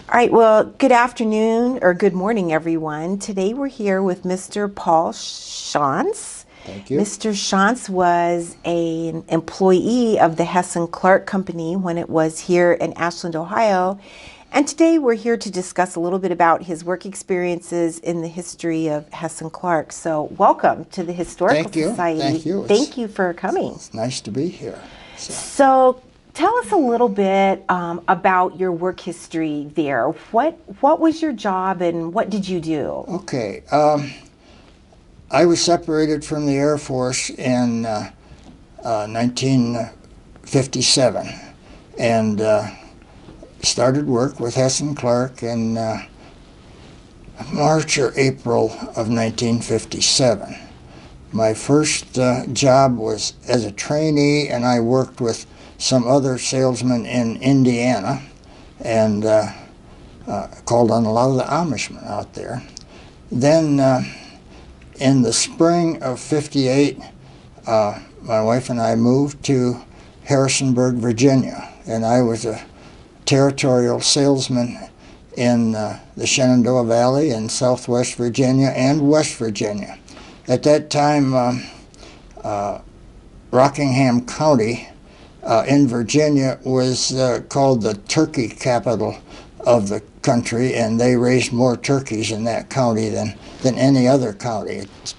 All right, well, good afternoon or good morning, everyone. Today we're here with Mr. Paul Schantz. Thank you. Mr. Schantz was an employee of the Hess and Clark Company when it was here in Ashland, Ohio. And today we're here to discuss a little bit about his work experiences in the history of Hess and Clark. So welcome to the Historical Thank you. Society. Thank you. Thank you for coming. It's nice to be here. So tell us a little bit about your work history there. What was your job and what did you do? Okay. I was separated from the Air Force in 1957 and started work with Hess and Clark in March or April of 1957. My first job was as a trainee, and I worked with some other salesmen in Indiana and called on a lot of the Amishmen out there. Then in the spring of '58, my wife and I moved to Harrisonburg, Virginia, and I was a territorial salesman in the Shenandoah Valley in southwest Virginia and West Virginia. At that time, Rockingham County in Virginia was called the turkey capital of the country, and they raised more turkeys in that county than any other county. It's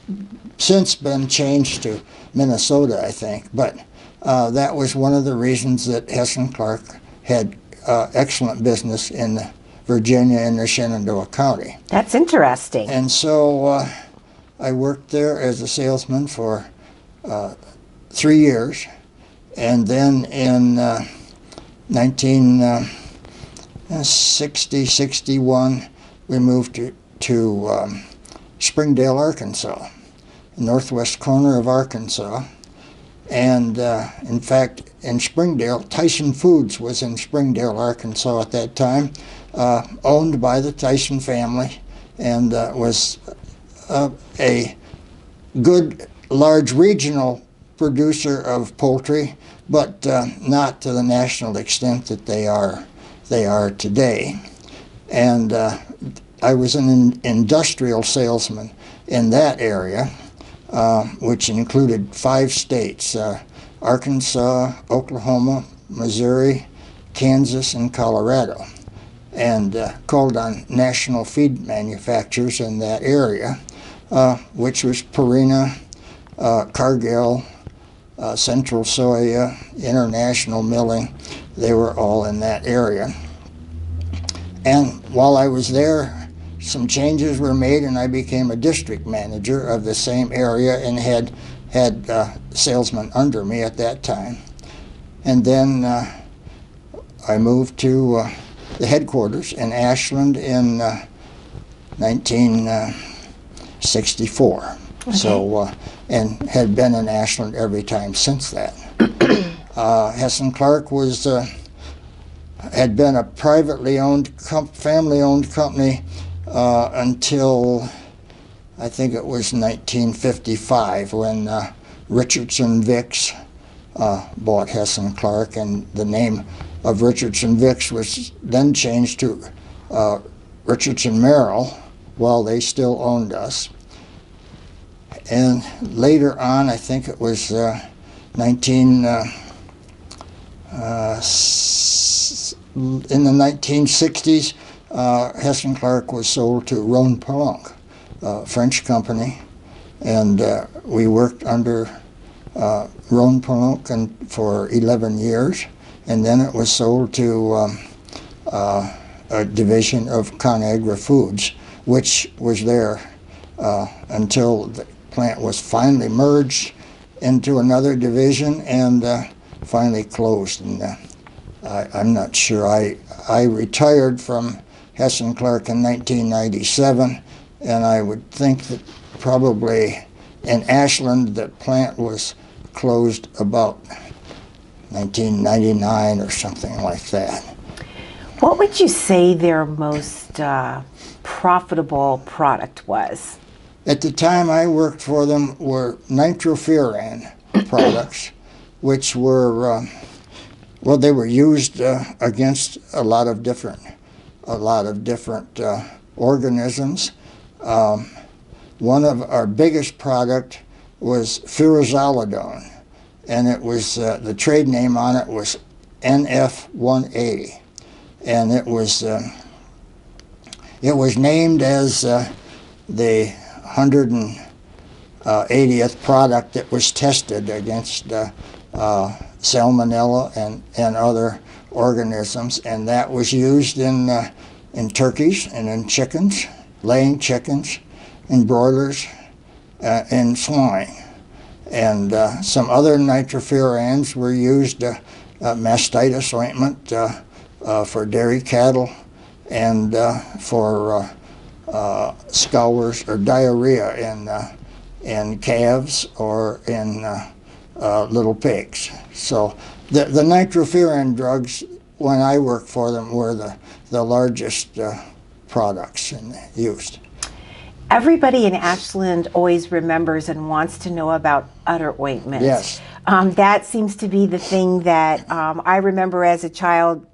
since been changed to Minnesota, I think, but that was one of the reasons that Hess and Clark had excellent business in Virginia and the Shenandoah County. That's interesting. And so I worked there as a salesman for 3 years, and then in 1960, 61, we moved to Springdale, Arkansas, the northwest corner of Arkansas. And in fact, in Springdale, Tyson Foods was in Springdale, Arkansas at that time, owned by the Tyson family, and was a good, large regional producer of poultry, but not to the national extent that they are today. And I was an industrial salesman in that area, which included 5 states, Arkansas, Oklahoma, Missouri, Kansas, and Colorado, and called on national feed manufacturers in that area, which was Purina, Cargill, Central Soya, International Milling. They were all in that area. And while I was there, some changes were made, and I became a district manager of the same area and had salesmen under me at that time. And then I moved to the headquarters in Ashland in 1964. Okay. So, and had been in Ashland every time since that. Hess and Clark was had been a privately owned, family-owned company until I think it was 1955 when Richardson Vicks bought Hess and Clark, and the name of Richardson Vicks was then changed to Richardson Merrill while they still owned us. And later on, I think it was in the 1960s, Hess and Clark was sold to Rhone-Poulenc, a French company, and we worked under Rhone-Poulenc for 11 years, and then it was sold to a division of ConAgra Foods, which was there until the plant was finally merged into another division and finally closed. And I'm not sure. I retired from Hess and Clark in 1997, and I would think that probably in Ashland the plant was closed about 1999 or something like that. What would you say their most profitable product was? At the time I worked for them were nitrofuran products, which were, well, they were used against a lot of different a lot of different organisms. One of our biggest product was furazolidone, and it was the trade name on it was NF1A, and it was named as the 180th product that was tested against salmonella and other organisms, and that was used in turkeys and in chickens, laying chickens, in broilers, and swine. And some other nitrofurans were used, mastitis ointment for dairy cattle, and for scours or diarrhea in calves or in little pigs. So the nitrofuran drugs, when I worked for them, were the largest products used. Everybody in Ashland always remembers and wants to know about udder ointment. Yes. That seems to be the thing that I remember as a child.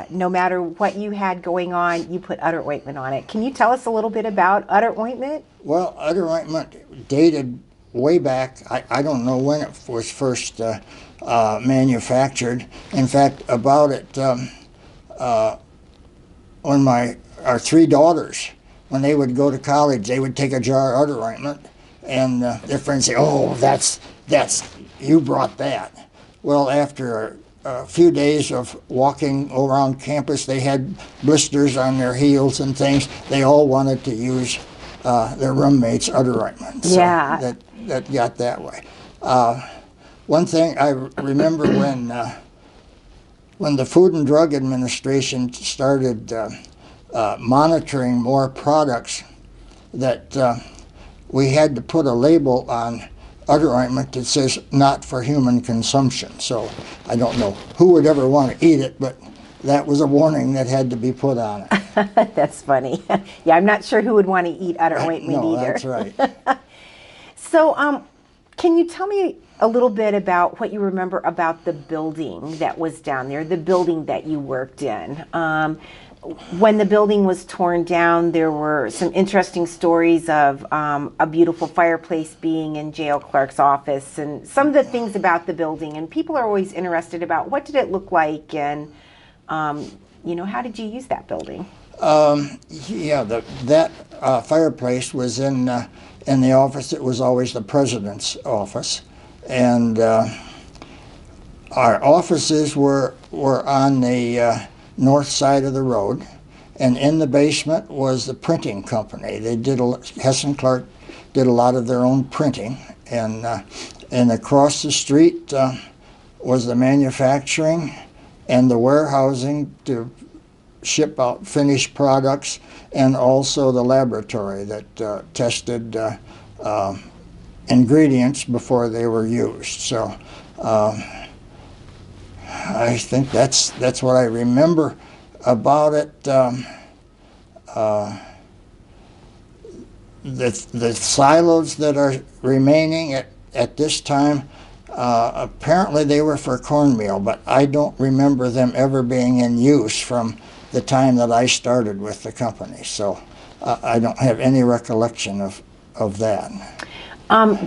No matter what you had going on, you put udder ointment on it. Can you tell us a little bit about udder ointment? Well, udder ointment dated way back. I don't know when it was first manufactured. In fact, about it when our three daughters, when they would go to college, they would take a jar of udder ointment, and their friends say, "Oh, that's you brought that." Well, after a few days of walking around campus, they had blisters on their heels and things. They all wanted to use their roommates' udder ointment. So yeah. That got that way. One thing I remember when the Food and Drug Administration started monitoring more products, that we had to put a label on udder ointment that says not for human consumption. So I don't know who would ever want to eat it, but that was a warning that had to be put on it. That's funny. Yeah, I'm not sure who would want to eat udder ointment no, either. That's right. So can you tell me a little bit about what you remember about the building that was down there, the building that you worked in? When the building was torn down, there were some interesting stories of a beautiful fireplace being in jail clerk's office, and some of the things about the building. And people are always interested about what did it look like, and how did you use that building? Yeah, that fireplace was in the office. It was always the president's office, and our offices were on the north side of the road, and in the basement was the printing company. They did Hess and Clark did a lot of their own printing, and across the street was the manufacturing and the warehousing to ship out finished products, and also the laboratory that tested ingredients before they were used. So I think that's what I remember about it. The silos that are remaining at this time, apparently they were for cornmeal, but I don't remember them ever being in use from the time that I started with the company. So I don't have any recollection of that.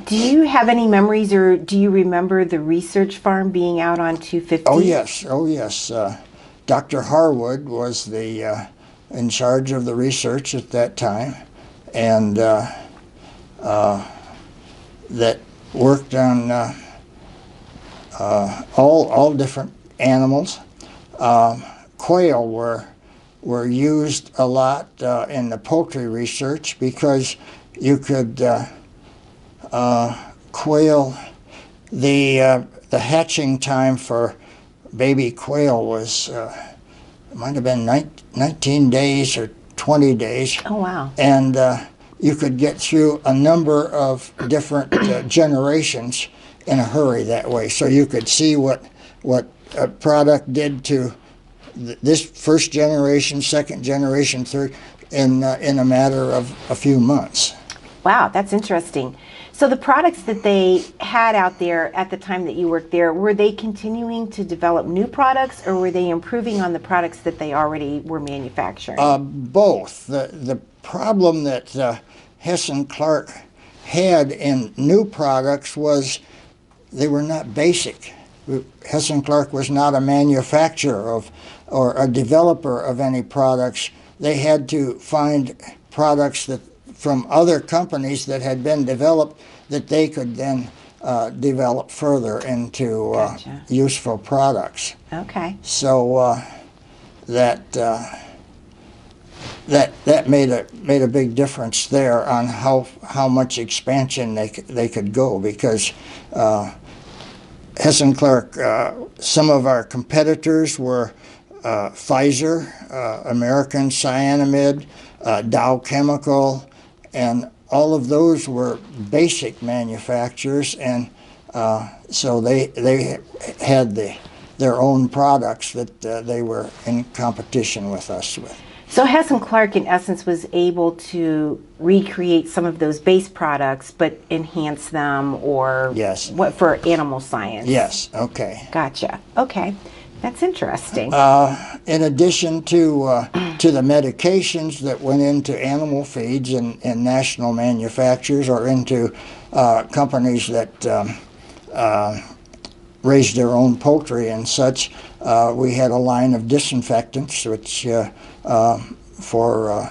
Do you have any memories, or do you remember the research farm being out on 250? Oh yes. Dr. Harwood was in charge of the research at that time, and that worked on all different animals. Quail were used a lot in the poultry research, because you could quail, the hatching time for baby quail was it might have been 19 days or 20 days. Oh wow! And you could get through a number of different generations in a hurry that way. So you could see what a product did to this first generation, second generation, third, in a matter of a few months. Wow, that's interesting. So the products that they had out there at the time that you worked there, were they continuing to develop new products, or were they improving on the products that they already were manufacturing? Both. The problem that Hess and Clark had in new products was they were not basic. Hess and Clark was not a manufacturer of or a developer of any products. They had to find products that from other companies that had been developed that they could then develop further into Gotcha. useful products. Okay. So that made a big difference there on how much expansion they could go, because Hess and Clark, some of our competitors were Pfizer, American Cyanamid, Dow Chemical, and all of those were basic manufacturers, and so they had their own products that they were in competition with us with. So Hess and Clark, in essence, was able to recreate some of those base products, but enhance them, or Yes. what, for animal science? Yes, okay. Gotcha. Okay, that's interesting. In addition to the medications that went into animal feeds and national manufacturers, or into companies that raised their own poultry and such, we had a line of disinfectants, which for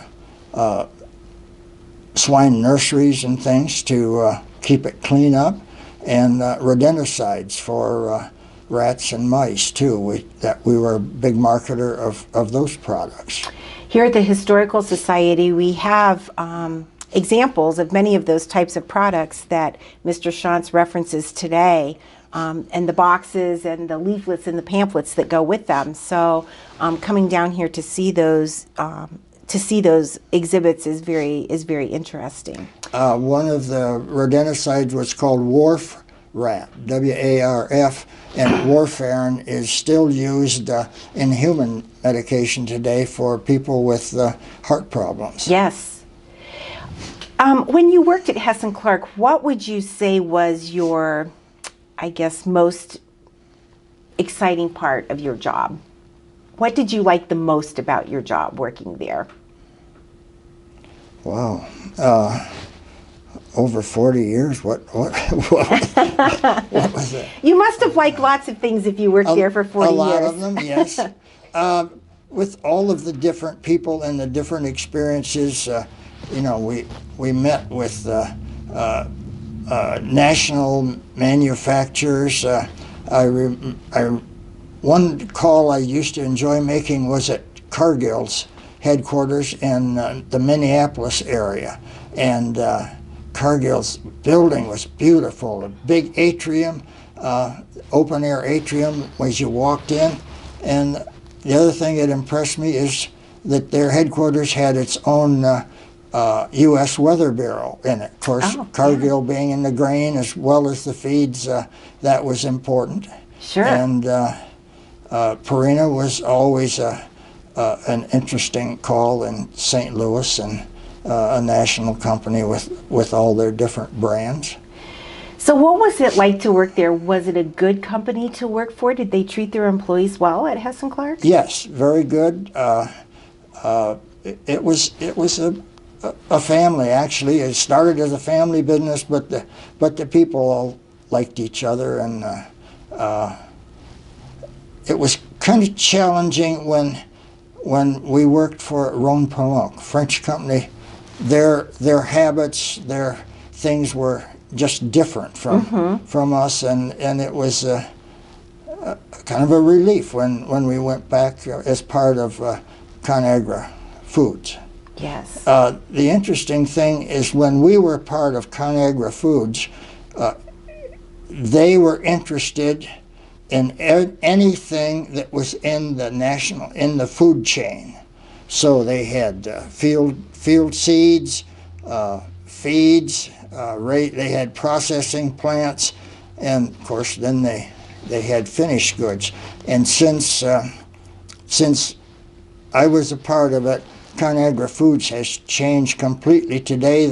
swine nurseries and things to keep it clean up, and rodenticides for rats and mice too. We were a big marketer of those products. Here at the Historical Society, we have examples of many of those types of products that Mr. Schantz references today, and the boxes and the leaflets and the pamphlets that go with them. So coming down here to see those exhibits is very interesting. One of the rodenticides was called Wharf Rat, WARF, and warfarin is still used in human medication today for people with heart problems. Yes. When you worked at Hess and Clark, what would you say was your, I guess, most exciting part of your job? What did you like the most about your job working there? Wow. Over 40 years, what was it? You must have liked lots of things if you worked there for 40 years. A lot of them, yes. With all of the different people and the different experiences, we met with national manufacturers. One call I used to enjoy making was at Cargill's headquarters in the Minneapolis area, and Cargill's building was beautiful, a big atrium, open air atrium as you walked in. And the other thing that impressed me is that their headquarters had its own U.S. Weather Bureau in it. Of course, Cargill being in the grain as well as the feeds, that was important. Sure. And Purina was always an interesting call in St. Louis, and a national company with all their different brands. So what was it like to work there? Was it a good company to work for? Did they treat their employees well at Hess and Clark? Yes, very good. It was a family, actually. It started as a family business, but the people all liked each other, and it was kind of challenging when we worked for Rhone-Poulenc, French company. Their habits, their things were just different from us, and it was kind of a relief when we went back as part of ConAgra Foods. Yes. The interesting thing is when we were part of ConAgra Foods, they were interested in anything that was in the food chain. So they had field seeds, feeds, they had processing plants, and of course then they had finished goods. And since I was a part of it, ConAgra Foods has changed completely. Today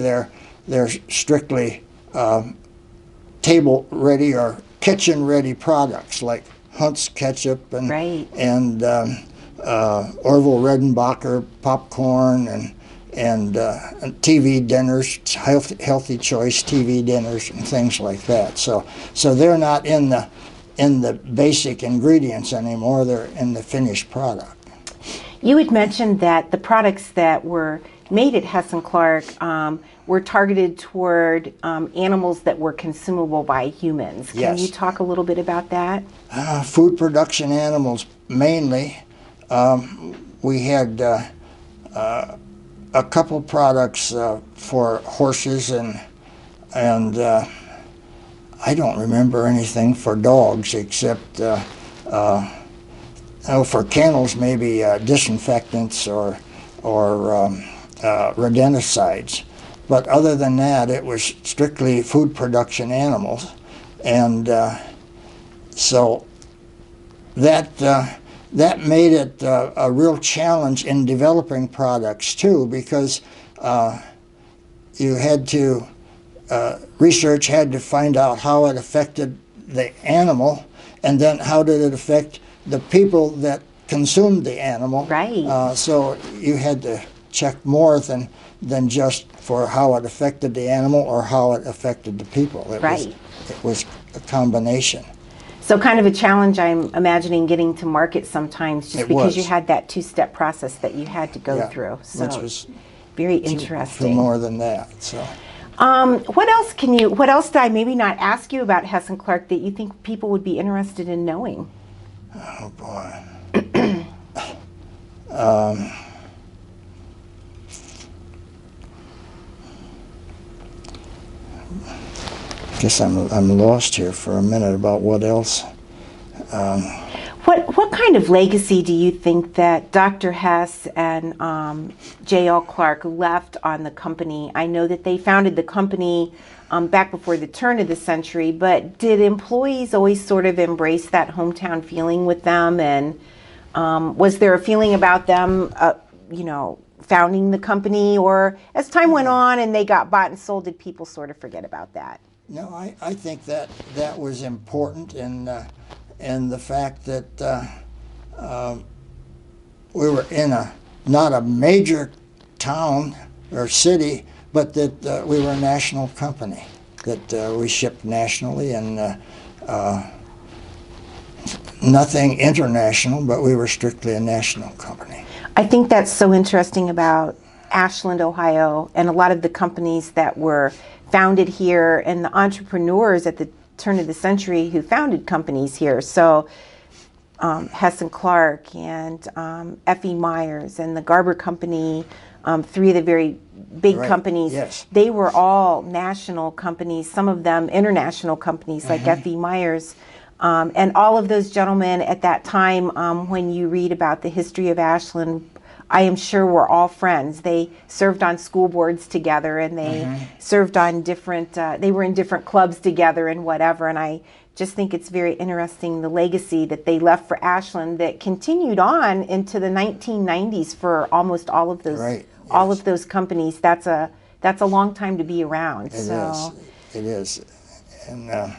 they're strictly table ready or kitchen ready products like Hunt's ketchup and Right. Orville Redenbacher popcorn and TV dinners, healthy choice TV dinners and things like that. So they're not in the basic ingredients anymore. They're in the finished product. You had mentioned that the products that were made at Hess and Clark were targeted toward animals that were consumable by humans. Can Yes. you talk a little bit about that? Food production animals mainly. We had a couple products for horses and I don't remember anything for dogs except for kennels maybe disinfectants or rodenticides. But other than that, it was strictly food production animals, and so that made it a real challenge in developing products too, because you had to research had to find out how it affected the animal, and then how did it affect the people that consumed the animal. Right. So you had to check more than just for how it affected the animal or how it affected the people. Right. It was a combination. So kind of a challenge, I'm imagining, getting to market sometimes, just because you had that two-step process that you had to go through. So which was very interesting. more than that. So. What else did I maybe not ask you about Hess and Clark that you think people would be interested in knowing? Oh boy. Guess I'm lost here for a minute about what else. What kind of legacy do you think that Dr. Hess and J.L. Clark left on the company? I know that they founded the company back before the turn of the century, but did employees always sort of embrace that hometown feeling with them? And was there a feeling about them, founding the company? Or as time went on and they got bought and sold, did people sort of forget about that? No, I think that was important in the fact that we were in not a major town or city, but that we were a national company, that we shipped nationally and nothing international, but we were strictly a national company. I think that's so interesting about Ashland, Ohio, and a lot of the companies that were founded here and the entrepreneurs at the turn of the century who founded companies here. So Hess and Clark and F.E. Myers and the Garber Company, three of the very big companies. Yes. They were all national companies, some of them international companies like F.E. Myers. And all of those gentlemen at that time, when you read about the history of Ashland, I am sure we're all friends. They served on school boards together, and they served on different, they were in different clubs together and whatever. And I just think it's very interesting, the legacy that they left for Ashland that continued on into the 1990s for almost all of those, all of those companies. That's a long time to be around. It is. And I'm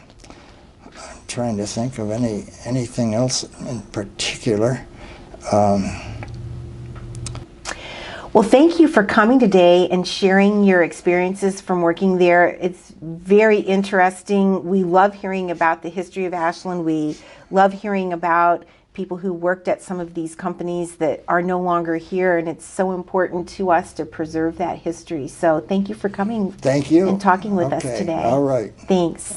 trying to think of anything else in particular. Well, thank you for coming today and sharing your experiences from working there. It's very interesting. We love hearing about the history of Ashland. We love hearing about people who worked at some of these companies that are no longer here, and it's so important to us to preserve that history. So thank you for coming Thank you. and talking with us today. All right. Thanks.